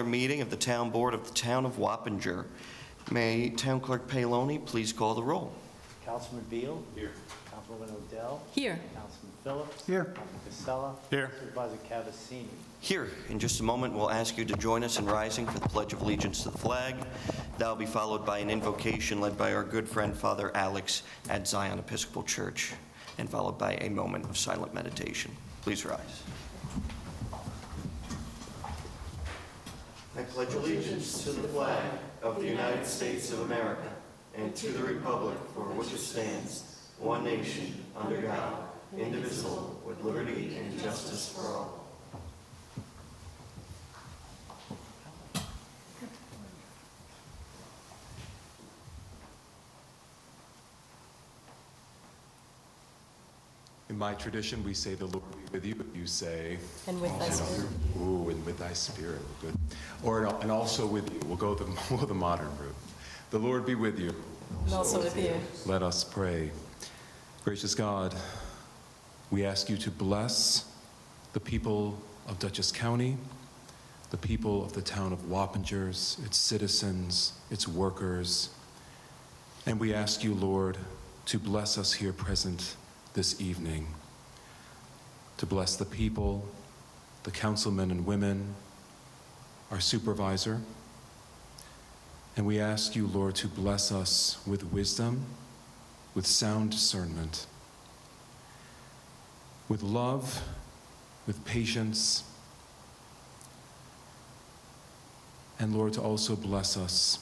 Meeting of the Town Board of the Town of Wappinger. May Town Clerk Paoloni please call the roll. Councilman Beal. Here. Councilwoman Odell. Here. Councilman Phillips. Here. Councilman Casella. Here. Supervisor Cavassini. Here. In just a moment, we'll ask you to join us in rising for the Pledge of Allegiance to the flag. That will be followed by an invocation led by our good friend Father Alex at Zion Episcopal Church, and followed by a moment of silent meditation. Please rise. I pledge allegiance to the flag of the United States of America and to the republic for which it stands, one nation, under God, indivisible, with liberty and justice for all. In my tradition, we say, "The Lord be with you." You say, And with thy spirit. "Ooh, and with thy spirit." Good. And also with you. We'll go the modern route. The Lord be with you. And also with you. Let us pray. Gracious God, we ask you to bless the people of Dutchess County, the people of the town of Wappingers, its citizens, its workers. And we ask you, Lord, to bless us here present this evening, to bless the people, the councilmen and women, our supervisor. And we ask you, Lord, to bless us with wisdom, with sound discernment, with love, with patience, and Lord, to also bless us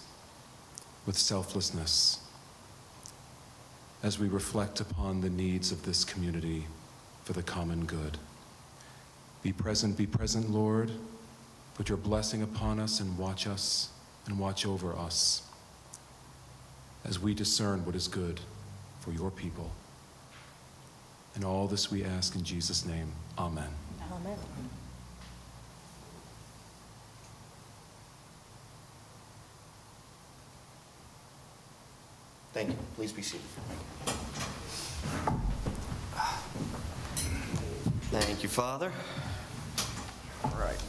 with selflessness as we reflect upon the needs of this community for the common good. Be present, Lord. Put your blessing upon us and watch over us as we discern what is good for your people. And all this we ask in Jesus' name. Amen. Amen. Thank you. Please be seated. Thank you, Father. All right.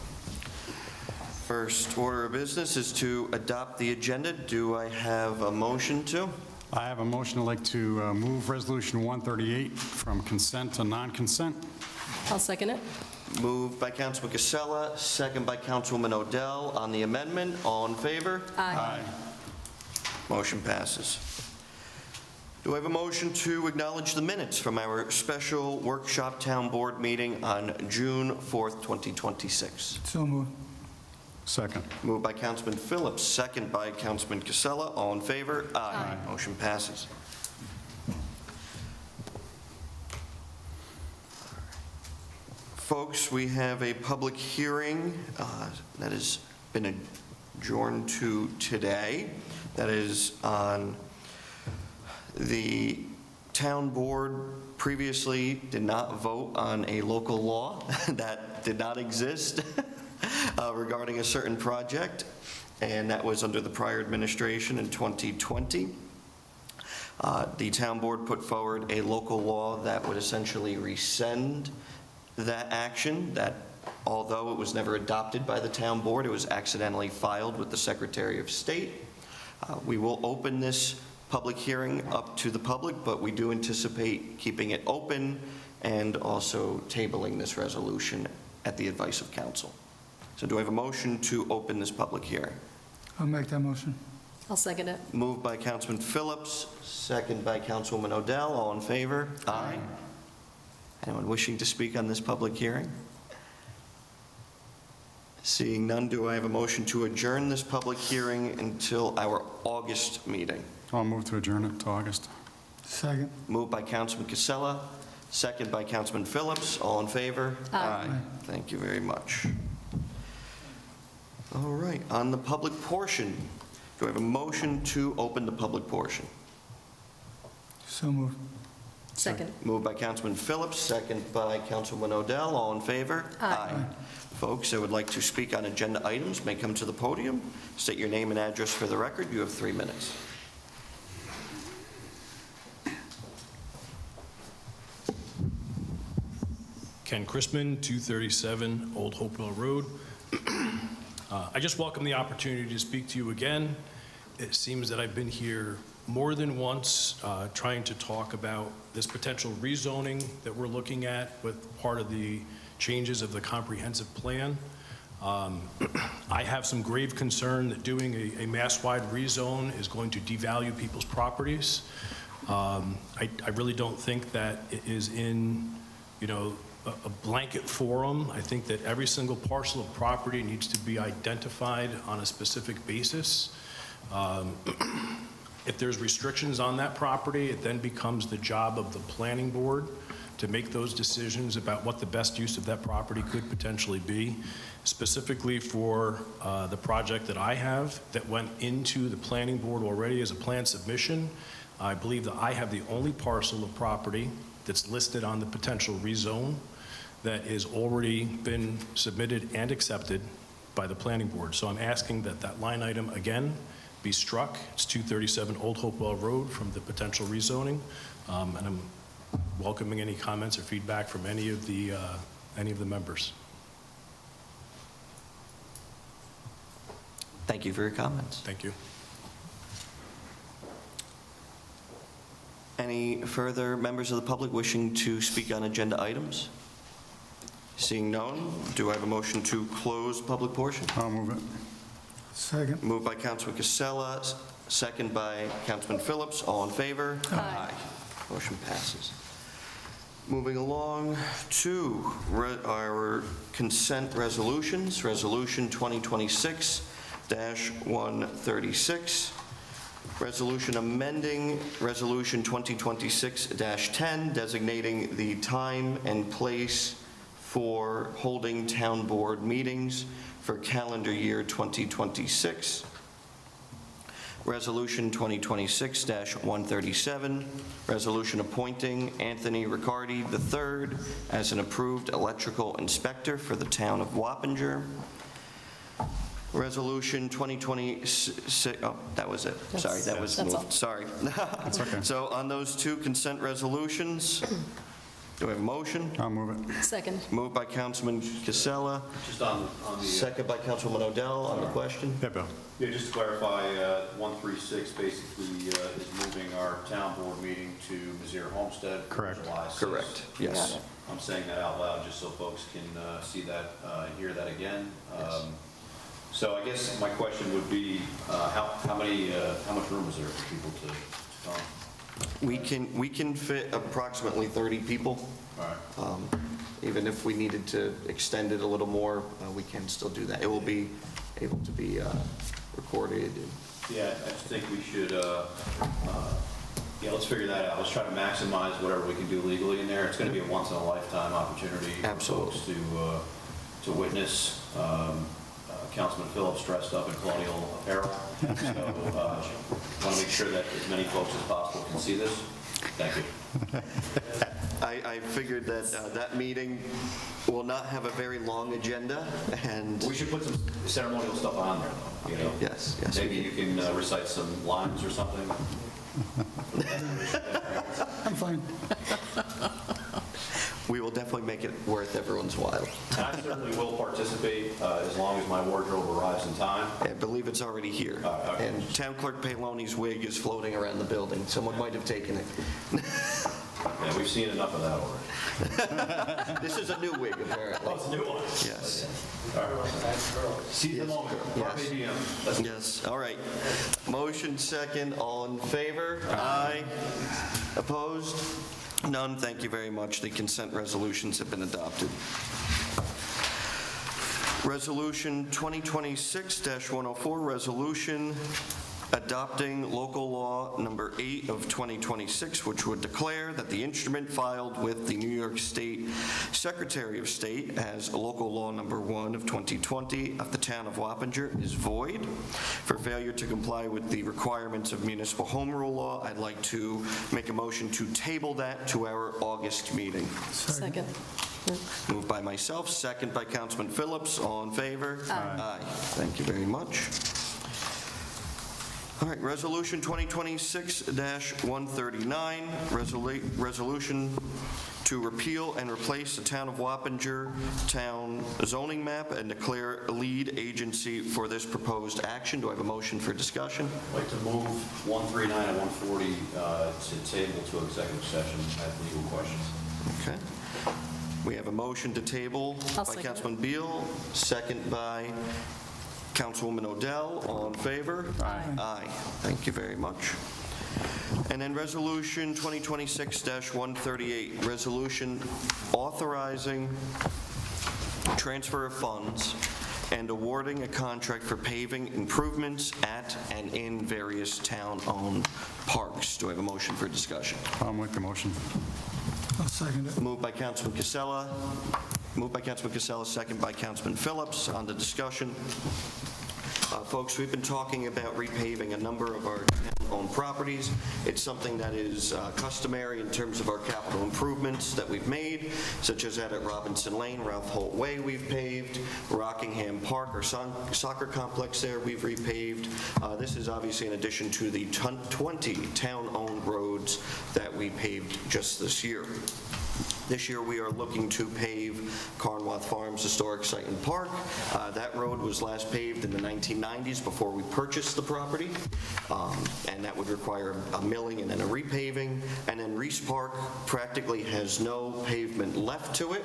First order of business is to adopt the agenda. Do I have a motion to? I have a motion. I'd like to move Resolution 138 from consent to non-consent. I'll second it. Moved by Councilman Casella, second by Councilwoman Odell. On the amendment, all in favor? Aye. Motion passes. Do I have a motion to acknowledge the minutes from our special workshop town board meeting on June 4th, 2026? So moved. Second. Moved by Councilman Phillips, second by Councilman Casella. All in favor? Aye. Motion passes. Folks, we have a public hearing that has been adjourned to today. That is on the town board previously did not vote on a local law that did not exist regarding a certain project, and that was under the prior administration in 2020. The town board put forward a local law that would essentially rescind that action, that although it was never adopted by the town board, it was accidentally filed with the Secretary of State. We will open this public hearing up to the public, but we do anticipate keeping it open and also tabling this resolution at the advice of council. So do I have a motion to open this public hearing? I'll make that motion. I'll second it. Moved by Councilman Phillips, second by Councilwoman Odell. All in favor? Aye. Anyone wishing to speak on this public hearing? Seeing none, do I have a motion to adjourn this public hearing until our August meeting? I'll move to adjourn it to August. Second. Moved by Councilman Casella, second by Councilman Phillips. All in favor? Aye. Thank you very much. All right, on the public portion, do I have a motion to open the public portion? So moved. Second. Moved by Councilman Phillips, second by Councilwoman Odell. All in favor? Aye. Folks that would like to speak on agenda items may come to the podium. State your name and address for the record. You have 3 minutes. Ken Chrisman, 237 Old Hopewell Road. I just welcome the opportunity to speak to you again. It seems that I've been here more than once trying to talk about this potential rezoning that we're looking at with part of the changes of the comprehensive plan. I have some grave concern that doing a mass-wide rezone is going to devalue people's properties. I really don't think that it is in, a blanket forum. I think that every single parcel of property needs to be identified on a specific basis. If there's restrictions on that property, it then becomes the job of the planning board to make those decisions about what the best use of that property could potentially be. Specifically for the project that I have that went into the planning board already as a plan submission, I believe that I have the only parcel of property that's listed on the potential rezone that has already been submitted and accepted by the planning board. So I'm asking that that line item again be struck. It's 237 Old Hopewell Road from the potential rezoning. And I'm welcoming any comments or feedback from any of the members. Thank you for your comments. Thank you. Any further members of the public wishing to speak on agenda items? Seeing none, do I have a motion to close public portion? I'll move it. Second. Moved by Councilman Casella, second by Councilman Phillips. All in favor? Aye. Motion passes. Moving along to our consent resolutions. Resolution 2026-136. Resolution amending Resolution 2026-10, designating the time and place for holding town board meetings for calendar year 2026. Resolution 2026-137, resolution appointing Anthony Riccardi III as an approved electrical inspector for the town of Wappinger. Resolution 2026, oh, that was it. Sorry, that was That's all. moved. Sorry. That's okay. So on those two consent resolutions, do we have a motion? I'll move it. Second. Moved by Councilman Casella, Just on the, second by Councilwoman Odell on the question. Yeah, Bill. yeah, just to clarify, 136 basically is moving our town board meeting to Mizzier Homestead. for Correct. July 6th. Correct, yes. I'm saying that out loud just so folks can see that, and hear that again. So I guess my question would be, how much room is there for people to come? We can fit approximately 30 people. All right. Even if we needed to extend it a little more, we can still do that. It will be able to be recorded. Yeah, I just think we should, let's figure that out. Let's try to maximize whatever we can do legally in there. It's going to be a once-in-a-lifetime opportunity for Absolutely. folks to witness Councilman Phillips dressed up in colonial apparel. So want to make sure that as many folks as possible can see this. Thank you. I figured that that meeting will not have a very long agenda, and We should put some ceremonial stuff on there, though, you know? yes. Maybe you can recite some lines or something. I'm fine. We will definitely make it worth everyone's while. And I certainly will participate as long as my wardrobe arrives in time. I believe it's already here. Okay. And Town Clerk Paloni's wig is floating around the building. Someone might have taken it. Yeah, we've seen enough of that already. This is a new wig, apparently. It's a new one. Yes. Seize the moment. Yes. Carpe diem. Let's Yes, all right. Motion second, all in favor? Aye. Opposed? None, thank you very much. The consent resolutions have been adopted. Resolution 2026-104, resolution adopting local law number 8 of 2026, which would declare that the instrument filed with the New York State Secretary of State as local law number 1 of 2020 of the town of Wappinger is void. For failure to comply with the requirements of municipal home rule law, I'd like to make a motion to table that to our August meeting. Second. Moved by myself, second by Councilman Phillips. All in favor? Aye. Thank you very much. All right, Resolution 2026-139, resolution to repeal and replace the Town of Wappinger Town zoning map and declare a lead agency for this proposed action. Do I have a motion for discussion? I'd like to move 139 and 140 to table to executive session at legal questions. Okay. We have a motion to table I'll by second it. Councilman Beal, second by Councilwoman Odell. All in favor? Aye. Aye. Thank you very much. And then Resolution 2026-138, resolution authorizing transfer of funds and awarding a contract for paving improvements at and in various town-owned parks. Do I have a motion for discussion? I'll make the motion. I'll second it. Moved by Councilman Casella, second by Councilman Phillips. On the discussion. Folks, we've been talking about repaving a number of our town-owned properties. It's something that is customary in terms of our capital improvements that we've made, such as at Robinson Lane, Ralph Holt Way we've paved, Rockingham Park, our soccer complex there, we've repaved. This is obviously in addition to the 20 town-owned roads that we paved just this year. This year, we are looking to pave Carnwath Farms Historic Site and Park. That road was last paved in the 1990s before we purchased the property, and that would require a milling and then a repaving. And then Reese Park practically has no pavement left to it,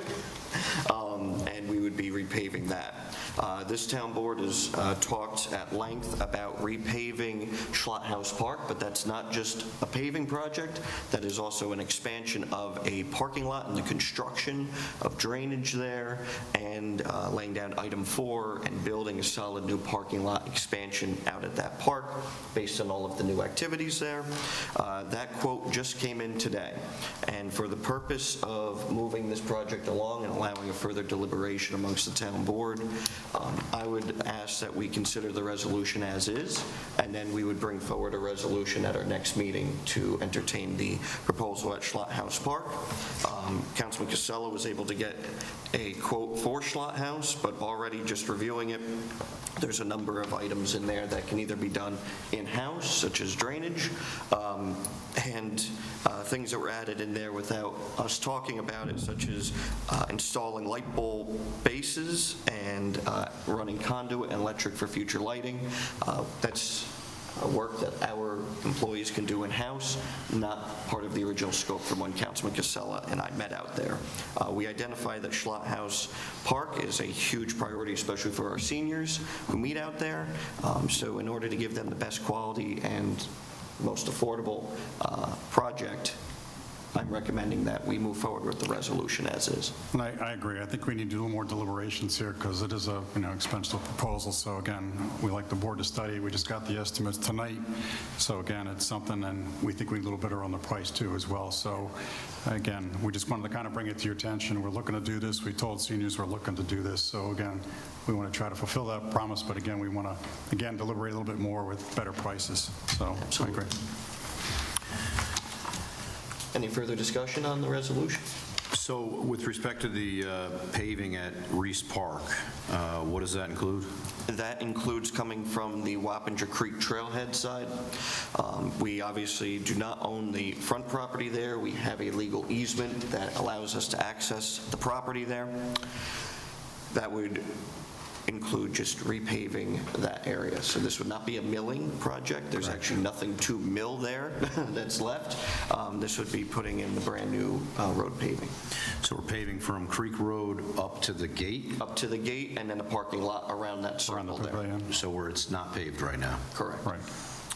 and we would be repaving that. This town board has talked at length about repaving Schlott House Park, but that's not just a paving project. That is also an expansion of a parking lot and the construction of drainage there, and laying down item 4 and building a solid new parking lot expansion out at that park based on all of the new activities there. That quote just came in today, and for the purpose of moving this project along and allowing a further deliberation amongst the town board, I would ask that we consider the resolution as is, and then we would bring forward a resolution at our next meeting to entertain the proposal at Schlott House Park. Councilman Casella was able to get a quote for Schlott House, but already just reviewing it, there's a number of items in there that can either be done in-house, such as drainage, and things that were added in there without us talking about it, such as installing light bulb bases and running conduit and electric for future lighting. That's work that our employees can do in-house, not part of the original scope from when Councilman Casella and I met out there. We identify that Schlott House Park is a huge priority, especially for our seniors who meet out there. So in order to give them the best quality and most affordable project, I'm recommending that we move forward with the resolution as is. And I agree. I think we need to do a little more deliberations here because it is a expensive proposal. So again, we like the board to study. We just got the estimates tonight. So again, it's something, and we think we need a little better on the price too as well. So again, we just wanted to kind of bring it to your attention. We're looking to do this. We told seniors we're looking to do this. So again, we want to try to fulfill that promise. But again, we want to, again, deliberate a little bit more with better prices. So Absolutely. I agree. Any further discussion on the resolution? So with respect to the paving at Reese Park, what does that include? That includes coming from the Wappinger Creek Trailhead side. We obviously do not own the front property there. We have a legal easement that allows us to access the property there. That would include just repaving that area. So this would not be a milling project. There's actually nothing to mill there that's left. This would be putting in the brand-new road paving. So we're paving from Creek Road up to the gate? Up to the gate and then a parking lot around that Around the circle there. pavilion. So where it's not paved right now? Correct. Right.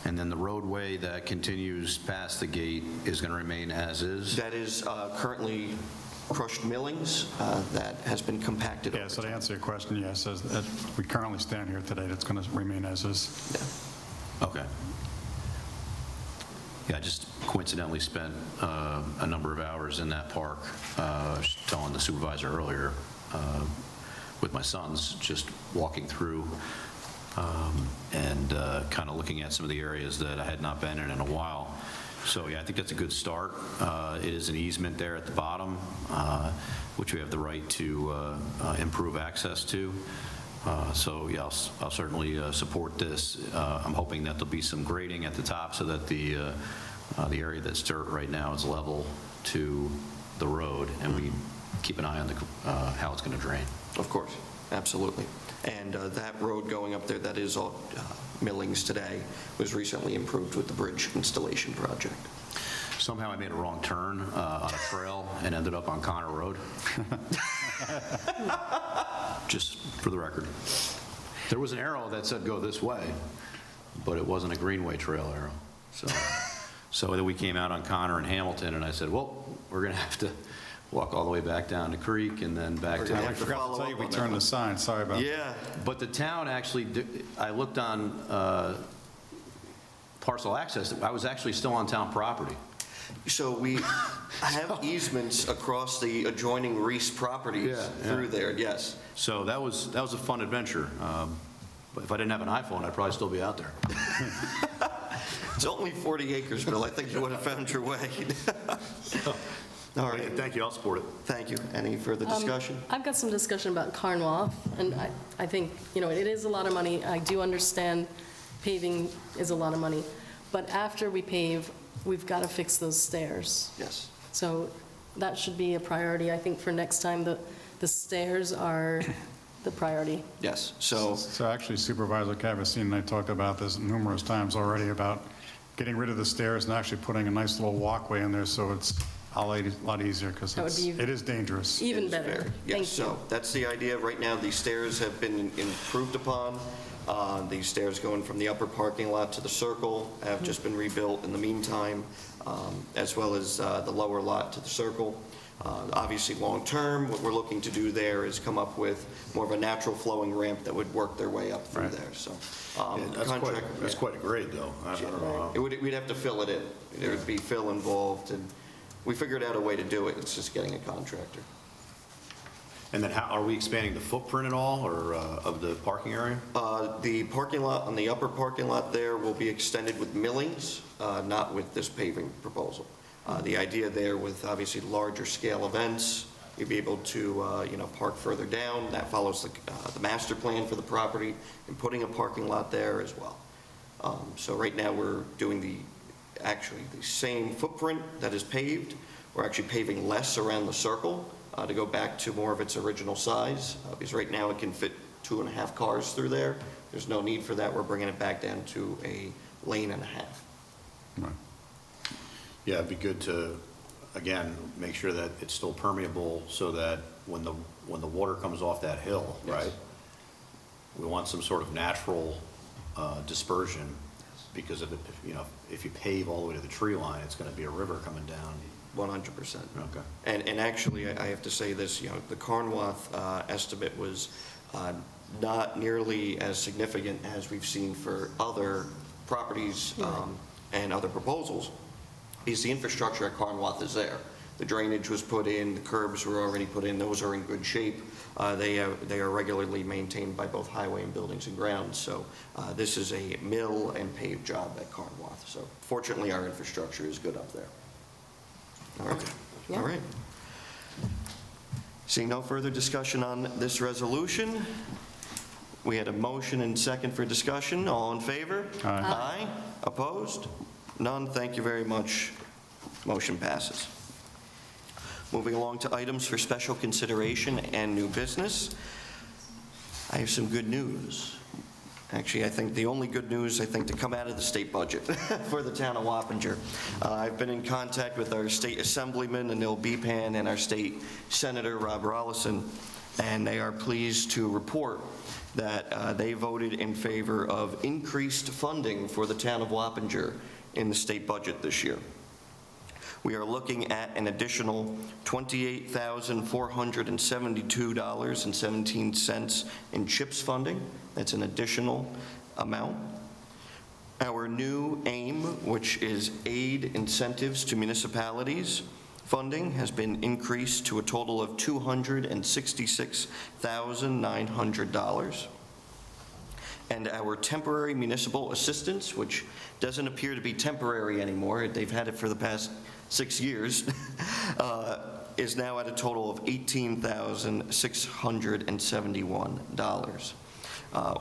And then the roadway that continues past the gate is going to remain as is? That is currently crushed millings that has been compacted over Yeah, so to time. answer your question, yes, as we currently stand here today, it's going to remain as is. Okay. Yeah, I just coincidentally spent a number of hours in that park, telling the supervisor earlier, with my sons, just walking through and kind of looking at some of the areas that I had not been in a while. So yeah, I think that's a good start. It is an easement there at the bottom, which we have the right to improve access to. So yeah, I'll certainly support this. I'm hoping that there'll be some grading at the top so that the area that's dirt right now is level to the road, and we keep an eye on how it's going to drain. Of course, absolutely. And that road going up there, that is all millings today, was recently improved with the bridge installation project. Somehow I made a wrong turn on a trail and ended up on Connor Road. Just for the record. There was an arrow that said go this way, but it wasn't a Greenway Trail arrow. So then we came out on Connor and Hamilton, and I said, well, we're going to have to walk all the way back down the creek and then back to... Yeah, I forgot follow to tell you, up we on turned that. the sign, sorry about that. Yeah, But the town actually, I looked on parcel access, I was actually still on town property. so we have easements across the adjoining Reese properties Yeah, yeah. through there, yes. So that was a fun adventure. But if I didn't have an iPhone, I'd probably still be out there. It's only 40 acres, Bill. I think you would have found your way. All right, Thank you, I'll support it. thank you. Any further discussion? I've got some discussion about Carnwath, and I think, it is a lot of money. I do understand paving is a lot of money, but after we pave, we've got to fix those stairs. Yes. So that should be a priority. I think for next time, the stairs are the priority. Yes, so, So actually Supervisor Cavasin and I talked about this numerous times already, about getting rid of the stairs and actually putting a nice little walkway in there so it's a lot easier, because That would be it is dangerous. Even is better. fair. Thank Yes, you. so that's the idea. Right now, these stairs have been improved upon. These stairs going from the upper parking lot to the circle have just been rebuilt in the meantime, as well as the lower lot to the circle. Obviously, long-term, what we're looking to do there is come up with more of a natural flowing ramp that would work their way up through Right. there, so. That's quite a grade, though. I don't know. We'd have to fill it in. There would be fill involved, and we figured out a way to do it. It's just getting a contractor. And then are we expanding the footprint at all, or of the parking area? The parking lot, on the upper parking lot there, will be extended with millings, not with this paving proposal. The idea there with obviously larger scale events, you'd be able to, park further down. That follows the master plan for the property and putting a parking lot there as well. So right now, we're doing actually the same footprint that is paved. We're actually paving less around the circle to go back to more of its original size, because right now it can fit 2.5 cars through there. There's no need for that. We're bringing it back down to a lane and a half. Right. Yeah, it'd be good to, again, make sure that it's still permeable so that when the water comes off that hill, Yes. right? We want some sort of natural dispersion, because if you pave all the way to the tree line, it's going to be a river coming down. 100%. Okay. And actually, I have to say this, the Carnwath estimate was not nearly as significant as we've seen for other properties and other proposals, because the infrastructure at Carnwath is there. The drainage was put in, the curbs were already put in, those are in good shape. They are regularly maintained by both Highway and Buildings and Grounds, so this is a mill and pave job at Carnwath. So fortunately, our infrastructure is good up there. All right. Yeah. All right. Seeing no further discussion on this resolution, we had a motion and second for discussion. All in favor? Aye. Aye. Opposed? None. Thank you very much. Motion passes. Moving along to items for special consideration and new business. I have some good news. Actually, I think the only good news, to come out of the state budget for the town of Wappinger. I've been in contact with our state assemblyman, Anil Bepan, and our state senator, Rob Rollison, and they are pleased to report that they voted in favor of increased funding for the town of Wappinger in the state budget this year. We are looking at an additional $28,472.17 in CHIPS funding. That's an additional amount. Our new AIM, which is aid incentives to municipalities funding, has been increased to a total of $266,900. And our temporary municipal assistance, which doesn't appear to be temporary anymore, they've had it for the past 6 years, is now at a total of $18,671.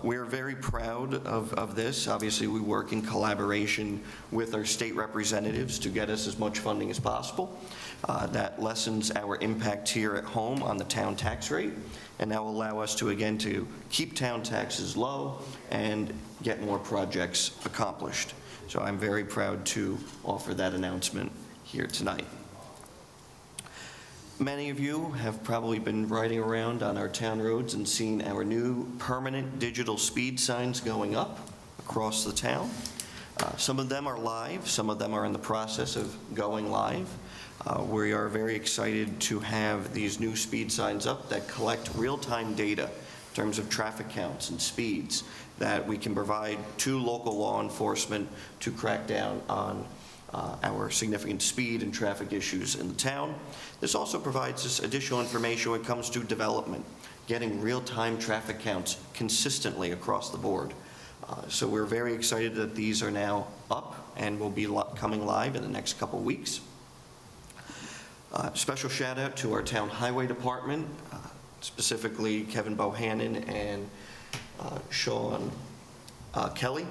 We're very proud of this. Obviously, we work in collaboration with our state representatives to get us as much funding as possible. That lessens our impact here at home on the town tax rate, and that will allow us to, again, to keep town taxes low and get more projects accomplished. So I'm very proud to offer that announcement here tonight. Many of you have probably been riding around on our town roads and seen our new permanent digital speed signs going up across the town. Some of them are live, some of them are in the process of going live. We are very excited to have these new speed signs up that collect real-time data in terms of traffic counts and speeds that we can provide to local law enforcement to crack down on our significant speed and traffic issues in the town. This also provides us additional information when it comes to development, getting real-time traffic counts consistently across the board. So we're very excited that these are now up and will be coming live in the next couple weeks. Special shout out to our town highway department, specifically Kevin Bohannon and Sean Kelly,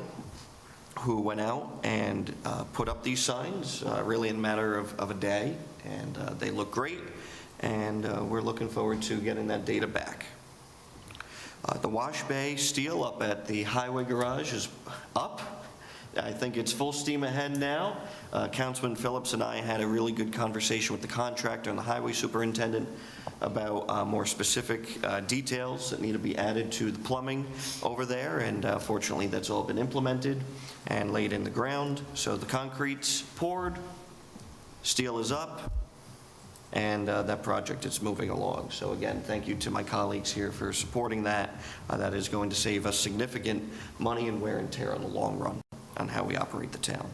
who went out and put up these signs really in a matter of a day, and they look great, and we're looking forward to getting that data back. The wash bay steel up at the highway garage is up. I think it's full steam ahead now. Councilman Phillips and I had a really good conversation with the contractor and the highway superintendent about more specific details that need to be added to the plumbing over there, and fortunately that's all been implemented and laid in the ground. So the concrete's poured, steel is up, and that project is moving along. So again, thank you to my colleagues here for supporting that. That is going to save us significant money and wear and tear on the long run on how we operate the town.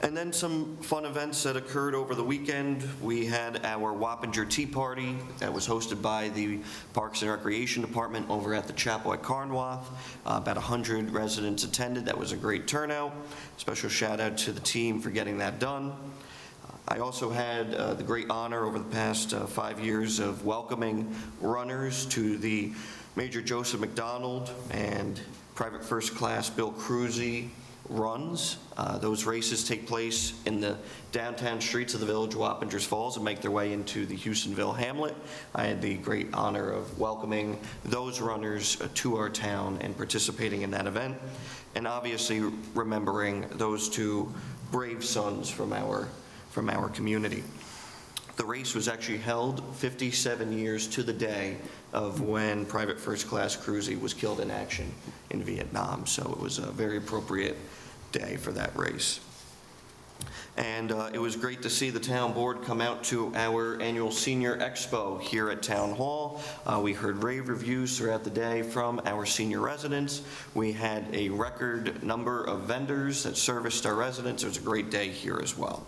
And then some fun events that occurred over the weekend. We had our Wappinger Tea Party that was hosted by the Parks and Recreation Department over at the chapel at Carnwath. About 100 residents attended. That was a great turnout. Special shout out to the team for getting that done. I also had the great honor over the past 5 years of welcoming runners to the Major Joseph McDonald and Private First Class Bill Cruzy runs. Those races take place in the downtown streets of the village of Wappingers Falls and make their way into the Houstonville hamlet. I had the great honor of welcoming those runners to our town and participating in that event, and obviously remembering those two brave sons from our community. The race was actually held 57 years to the day of when Private First Class Cruzy was killed in action in Vietnam, so it was a very appropriate day for that race. And it was great to see the town board come out to our annual Senior Expo here at Town Hall. We heard rave reviews throughout the day from our senior residents. We had a record number of vendors that serviced our residents. It was a great day here as well.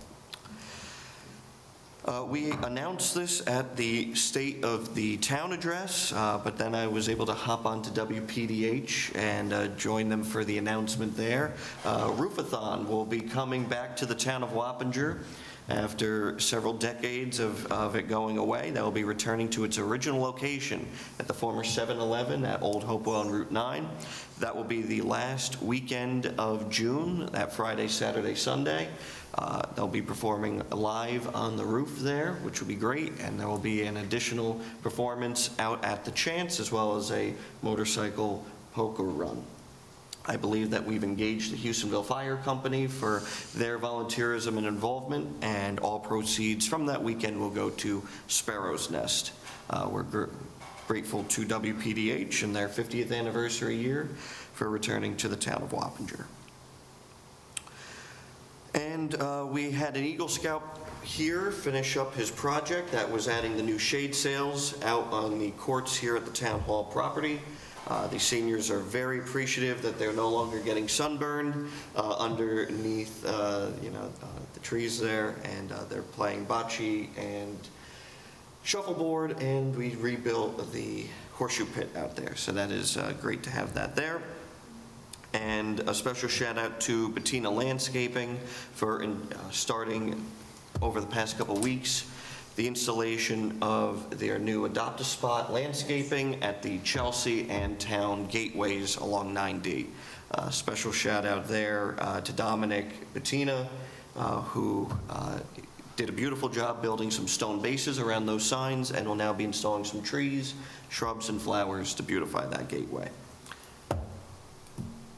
We announced this at the State of the Town address, but then I was able to hop onto WPDH and join them for the announcement there. Roofathon will be coming back to the town of Wappinger after several decades of it going away. That will be returning to its original location at the former 7-Eleven at Old Hopewell and Route 9. That will be the last weekend of June, that Friday, Saturday, Sunday. They'll be performing live on the roof there, which will be great, and there will be an additional performance out at the Chance, as well as a motorcycle poker run. I believe that we've engaged the Houstonville Fire Company for their volunteerism and involvement, and all proceeds from that weekend will go to Sparrow's Nest. We're grateful to WPDH and their 50th anniversary year for returning to the town of Wappinger. And we had an Eagle Scout here finish up his project. That was adding the new shade sails out on the courts here at the Town Hall property. The seniors are very appreciative that they're no longer getting sunburned underneath the trees there, and they're playing bocce and shuffleboard, and we rebuilt the horseshoe pit out there. So that is great to have that there. And a special shout out to Bettina Landscaping for starting over the past couple weeks the installation of their new Adopt-A-Spot landscaping at the Chelsea and Town gateways along 9D. Special shout out there to Dominic Bettina, who did a beautiful job building some stone bases around those signs and will now be installing some trees, shrubs, and flowers to beautify that gateway.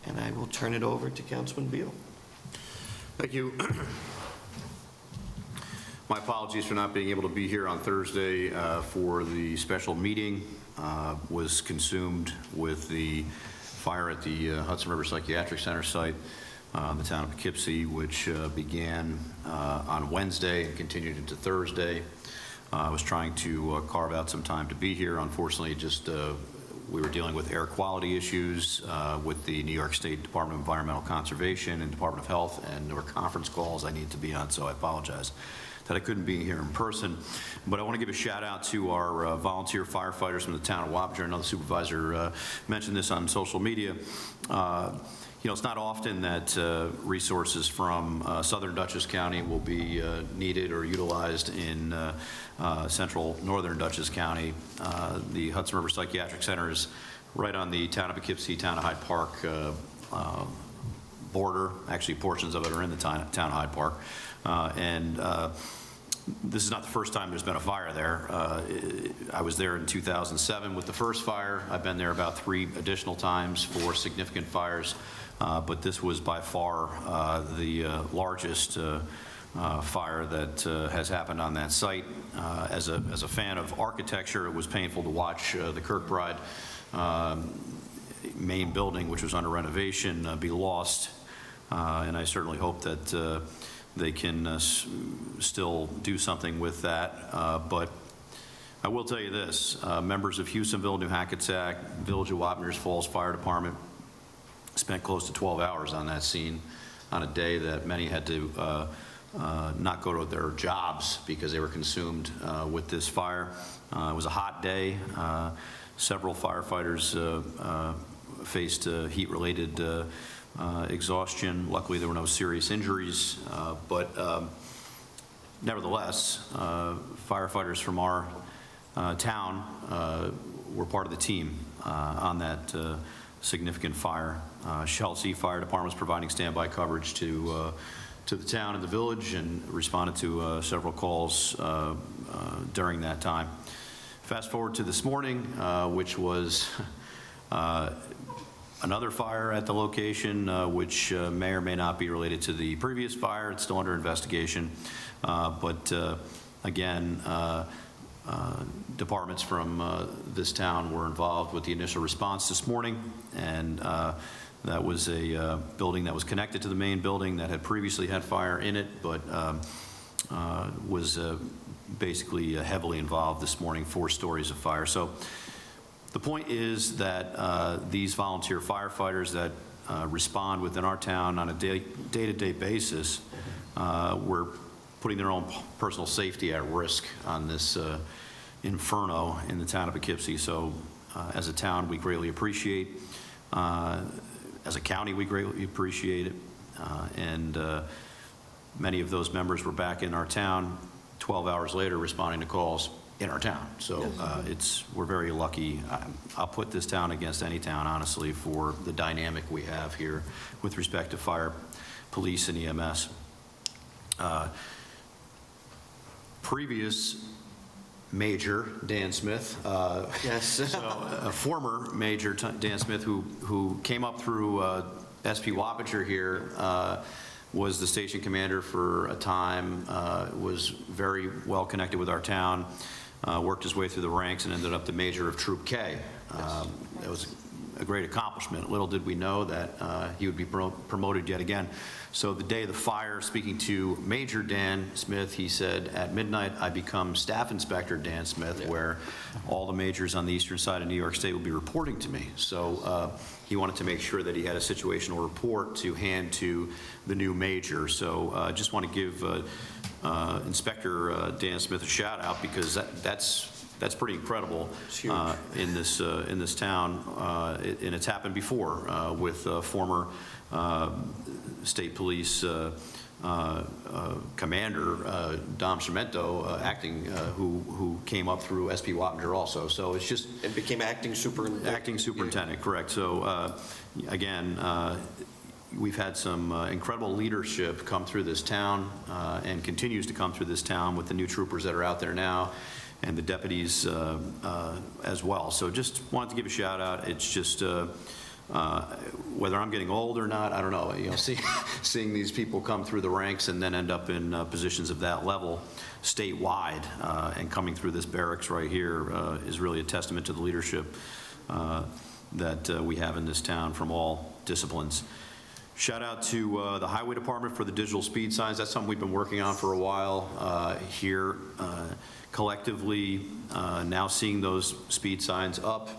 And I will turn it over to Councilman Beal. Thank you. My apologies for not being able to be here on Thursday for the special meeting. Was consumed with the fire at the Hudson River Psychiatric Center site in the town of Poughkeepsie, which began on Wednesday and continued into Thursday. I was trying to carve out some time to be here. Unfortunately, just we were dealing with air quality issues with the New York State Department of Environmental Conservation and Department of Health, and there were conference calls I needed to be on, so I apologize that I couldn't be here in person. But I want to give a shout out to our volunteer firefighters from the town of Wappinger. Another supervisor mentioned this on social media. You know, it's not often that resources from southern Dutchess County will be needed or utilized in central northern Dutchess County. The Hudson River Psychiatric Center is right on the town of Poughkeepsie, town of Hyde Park border. Actually, portions of it are in the town of Hyde Park. This is not the first time there's been a fire there. I was there in 2007 with the first fire. I've been there about 3 additional times for significant fires, but this was by far the largest fire that has happened on that site. As a fan of architecture, it was painful to watch the Kirkbride main building, which was under renovation, be lost. And I certainly hope that they can still do something with that. But I will tell you this, members of Houstonville, New Hackensack, Village of Wappingers Falls Fire Department spent close to 12 hours on that scene on a day that many had to not go to their jobs because they were consumed with this fire. It was a hot day. Several firefighters faced heat-related exhaustion. Luckily, there were no serious injuries, but nevertheless, firefighters from our town were part of the team on that significant fire. Chelsea Fire Department was providing standby coverage to the town and the village and responded to several calls during that time. Fast forward to this morning, which was another fire at the location, which may or may not be related to the previous fire. It's still under investigation. But again, departments from this town were involved with the initial response this morning, and that was a building that was connected to the main building that had previously had fire in it, but was basically heavily involved this morning, 4 stories of fire. So the point is that these volunteer firefighters that respond within our town on a day-to-day basis were putting their own personal safety at risk on this inferno in the town of Poughkeepsie. So as a town, we greatly appreciate. As a county, we greatly appreciate it. And many of those members were back in our town 12 hours later responding to calls in our town. So we're very lucky. I'll put this town against any town, honestly, for the dynamic we have here with respect to fire, police, and EMS. Previous Major Dan Smith, Yes. so a former Major Dan Smith who came up through SP Wappinger here, was the station commander for a time, was very well connected with our town, worked his way through the ranks and ended up the Major of Troop K. It was a great accomplishment. Little did we know that he would be promoted yet again. So the day of the fire, speaking to Major Dan Smith, he said, at midnight, I become Staff Inspector Dan Smith, where all the majors on the eastern side of New York State will be reporting to me. So he wanted to make sure that he had a situational report to hand to the new major. So I just want to give Inspector Dan Smith a shout out, because that's pretty incredible in this town, and it's happened before with former state police commander, Dom Cimento, acting, who came up through SP Wappinger also. So it's just And became acting superintendent. acting superintendent, correct. So again, we've had some incredible leadership come through this town and continues to come through this town with the new troopers that are out there now and the deputies as well. So just wanted to give a shout out. It's just whether I'm getting old or not, I don't know. You know, seeing these people come through the ranks and then end up in positions of that level statewide and coming through this barracks right here is really a testament to the leadership that we have in this town from all disciplines. Shout out to the Highway Department for the digital speed signs. That's something we've been working on for a while here collectively. Now seeing those speed signs up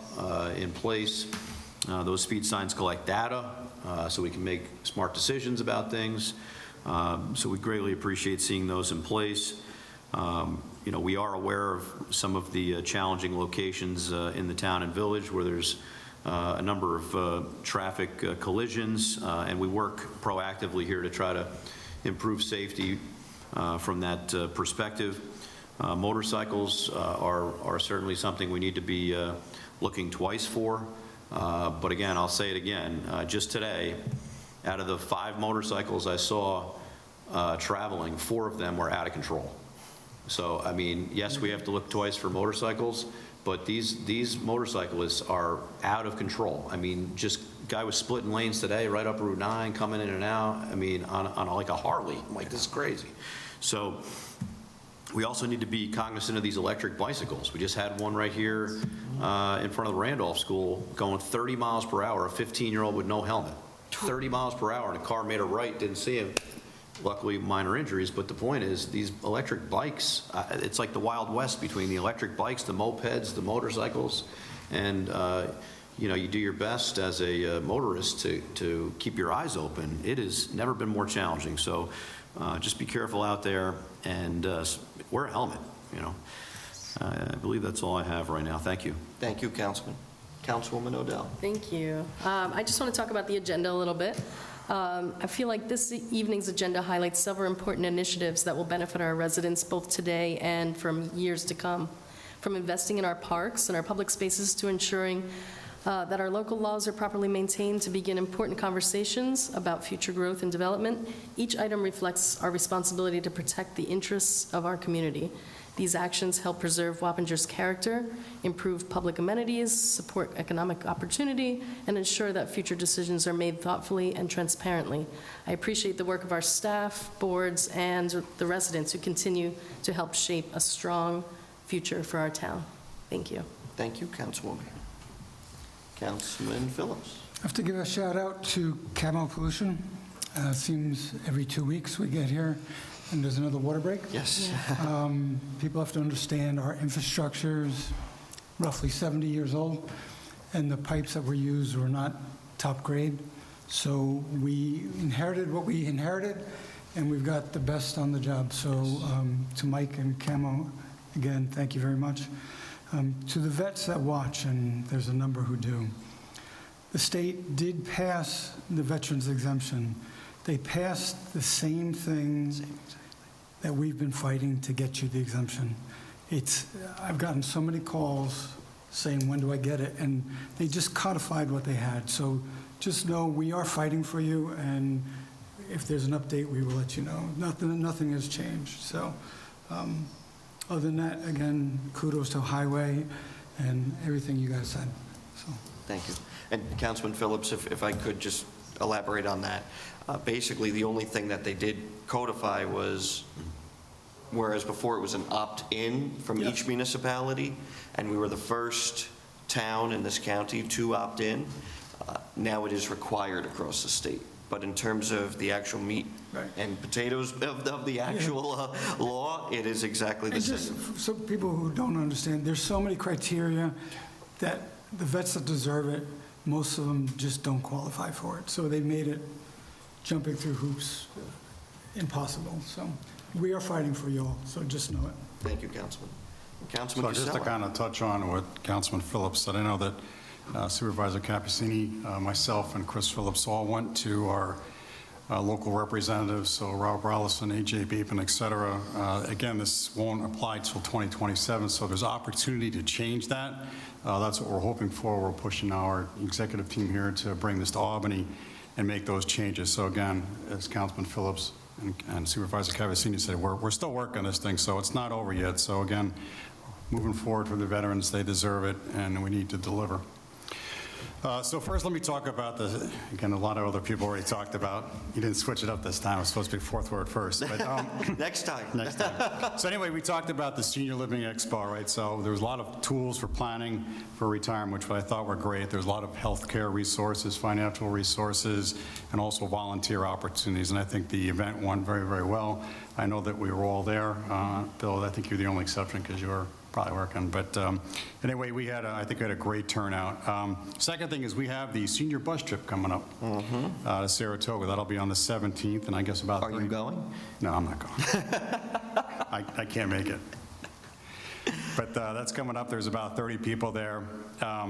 in place. Those speed signs collect data so we can make smart decisions about things. So we greatly appreciate seeing those in place. You know, we are aware of some of the challenging locations in the town and village where there's a number of traffic collisions, and we work proactively here to try to improve safety from that perspective. Motorcycles are certainly something we need to be looking twice for. But again, I'll say it again, just today, out of the 5 motorcycles I saw traveling, 4 of them were out of control. So, I mean, yes, we have to look twice for motorcycles, but these motorcyclists are out of control. I mean, just guy was splitting lanes today, right up Route 9, coming in and out, I mean, on like a Harley. I'm like, this is crazy. So, we also need to be cognizant of these electric bicycles. We just had one right here in front of the Randolph School going 30 miles per hour, a 15-year-old with no helmet. 30 miles per hour, and a car made a right, didn't see him. Luckily, minor injuries, but the point is, these electric bikes, it's like the Wild West between the electric bikes, the mopeds, the motorcycles, and you know, you do your best as a motorist to keep your eyes open. It has never been more challenging, so just be careful out there and wear a helmet, you know. I believe that's all I have right now. Thank you. Thank you, Councilman. Councilwoman Odell. Thank you. I just want to talk about the agenda a little bit. I feel like this evening's agenda highlights several important initiatives that will benefit our residents both today and from years to come. From investing in our parks and our public spaces to ensuring that our local laws are properly maintained to begin important conversations about future growth and development, each item reflects our responsibility to protect the interests of our community. These actions help preserve Wappinger's character, improve public amenities, support economic opportunity, and ensure that future decisions are made thoughtfully and transparently. I appreciate the work of our staff, boards, and the residents who continue to help shape a strong future for our town. Thank you. Thank you, Councilwoman. Councilman Phillips. I have to give a shout out to Camo Pollution. Seems every 2 weeks we get here and there's another water break. Yes. People have to understand our infrastructure is roughly 70 years old, and the pipes that were used were not top grade. So we inherited what we inherited, and we've got the best on the job. So to Mike and Camo, again, thank you very much. To the vets that watch, and there's a number who do, the state did pass the veterans exemption. They passed the same thing that we've been fighting to get you the exemption. I've gotten so many calls saying, when do I get it? And they just codified what they had. So just know we are fighting for you, and if there's an update, we will let you know. Nothing has changed. So other than that, again, kudos to Highway and everything you guys said. So. Thank you. And Councilman Phillips, if I could just elaborate on that. Basically, the only thing that they did codify was, whereas before it was an opt-in from each municipality, and we were the first town in this county to opt in, now it is required across the state. But in terms of the actual meat and potatoes of the actual law, it is exactly the same. Just so people who don't understand, there's so many criteria that the vets that deserve it, most of them just don't qualify for it. So they made it jumping through hoops impossible. So we are fighting for you all, so just know it. Thank you, Councilman. Councilman So just to Casella. kind of touch on what Councilman Phillips said, I know that Supervisor Cappuccini, myself, and Chris Phillips all went to our local representatives, so Rob Rollison, A.J. Beepin, et cetera. Again, this won't apply till 2027, so there's opportunity to change that. That's what we're hoping for. We're pushing our executive team here to bring this to Albany and make those changes. So again, as Councilman Phillips and Supervisor Cavazzini said, we're still working on this thing, so it's not over yet. So again, moving forward for the veterans, they deserve it, and we need to deliver. So first, let me talk about again, a lot of other people already talked about. You didn't switch it up this time. It was supposed to be fourth word first. But, Next time. next time. So anyway, we talked about the Senior Living Expo, right? So there was a lot of tools for planning for retirement, which I thought were great. There's a lot of healthcare resources, financial resources, and also volunteer opportunities. And I think the event went very, very well. I know that we were all there. Bill, I think you're the only exception because you were probably working. But anyway, I think we had a great turnout. Second thing is we have the senior bus trip coming up to Saratoga. That'll be on the 17th, and I guess about Are you going? No, I'm not going. I can't make it. But that's coming up. There's about 30 people there.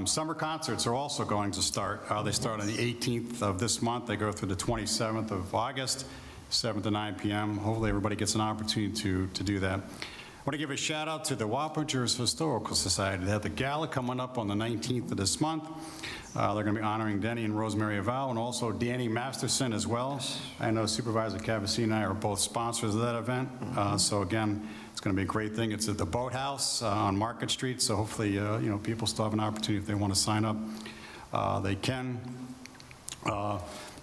Summer concerts are also going to start. They start on the 18th of this month. They go through the 27th of August, 7 to 9 p.m. Hopefully everybody gets an opportunity to do that. I want to give a shout out to the Wappingers Historical Society. They have the gala coming up on the 19th of this month. They're going to be honoring Denny and Rosemary Aval, and also Danny Masterson as well. I know Supervisor Cavazzini and I are both sponsors of that event. So again, it's going to be a great thing. It's at the Boathouse on Market Street, so hopefully people still have an opportunity if they want to sign up. They can.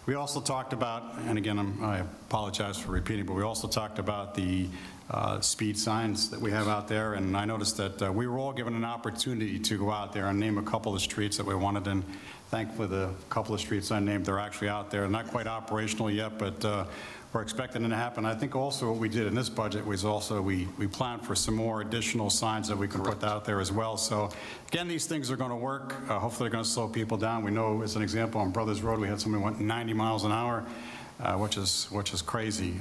We also talked about, and again, I apologize for repeating, but we also talked about the speed signs that we have out there, and I noticed that we were all given an opportunity to go out there and name a couple of streets that we wanted, and thankfully the couple of streets I named, they're actually out there. Not quite operational yet, but we're expecting it to happen. I think also what we did in this budget was also we planned for some more additional signs that we can put out there as well. So again, these things are going to work. Hopefully they're going to slow people down. We know, as an example, on Brothers Road, we had somebody went 90 miles an hour. Which is crazy.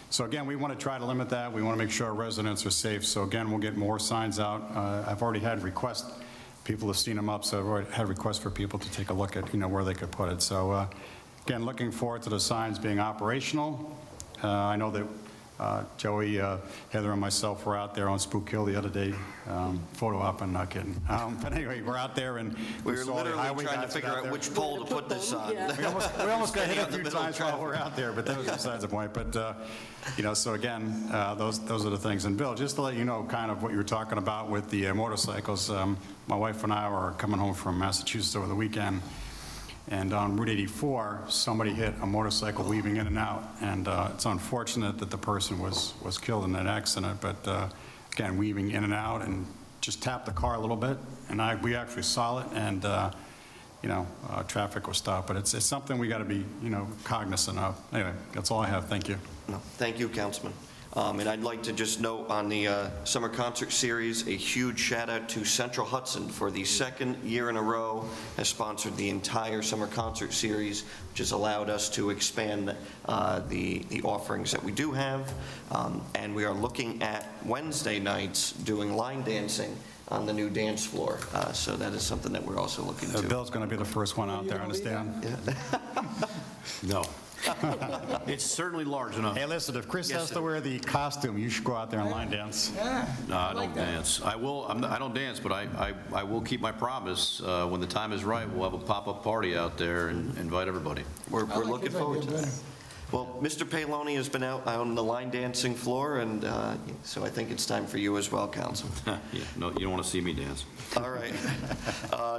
So again, we want to try to limit that. We want to make sure our residents are safe. So again, we'll get more signs out. I've already had requests. People have seen them up, so I've already had requests for people to take a look at where they could put it. So again, looking forward to the signs being operational. I know that Joey, Heather, and myself were out there on Spook Hill the other day, photo op, I'm not kidding. But anyway, we're out there and We were saw the literally highway trying to guys figure out out there. which pole to put this on. Yeah. We almost got hit a on the few middle of times while we're out there, but that was besides the point. But, so again, those are the things. And Bill, just to let you know kind of what you were talking about with the motorcycles, my wife and I were coming home from Massachusetts over the weekend, and on Route 84, somebody hit a motorcycle weaving in and out. And it's unfortunate that the person was killed in that accident, but again, weaving in and out and just tapped the car a little bit. And we actually saw it, and traffic was stopped. But it's something we got to be, cognizant of. Anyway, that's all I have. Thank you. No, thank you, Councilman. And I'd like to just note on the summer concert series, a huge shout out to Central Hudson for the second year in a row has sponsored the entire summer concert series, which has allowed us to expand the offerings that we do have. And we are looking at Wednesday nights doing line dancing on the new dance floor. So that is something that we're also looking to. Bill's going to be the first one out there, understand? No. It's certainly large enough. Hey, listen, if Chris Yes, has sir. to wear the costume, you should go out there and line dance. No, I don't dance. I don't dance, but I will keep my promise. When the time is right, we'll have a pop-up party out there and invite everybody. We're looking forward to that. Well, Mr. Paloni has been out on the line dancing floor, and so I think it's time for you as well, Councilman. Yeah, no, you don't want to see me dance. All right.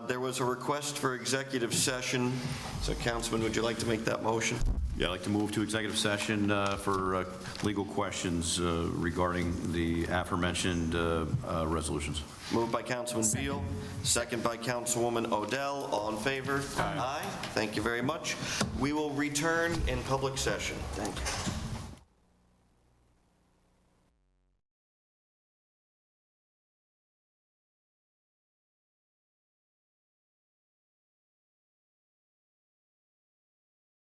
There was a request for executive session. So, Councilman, would you like to make that motion? Yeah, I'd like to move to executive session for legal questions regarding the aforementioned resolutions. Moved by Councilman Beal, second by Councilwoman Odell. All in favor? Aye. Thank you very much. We will return in public session. Thank you.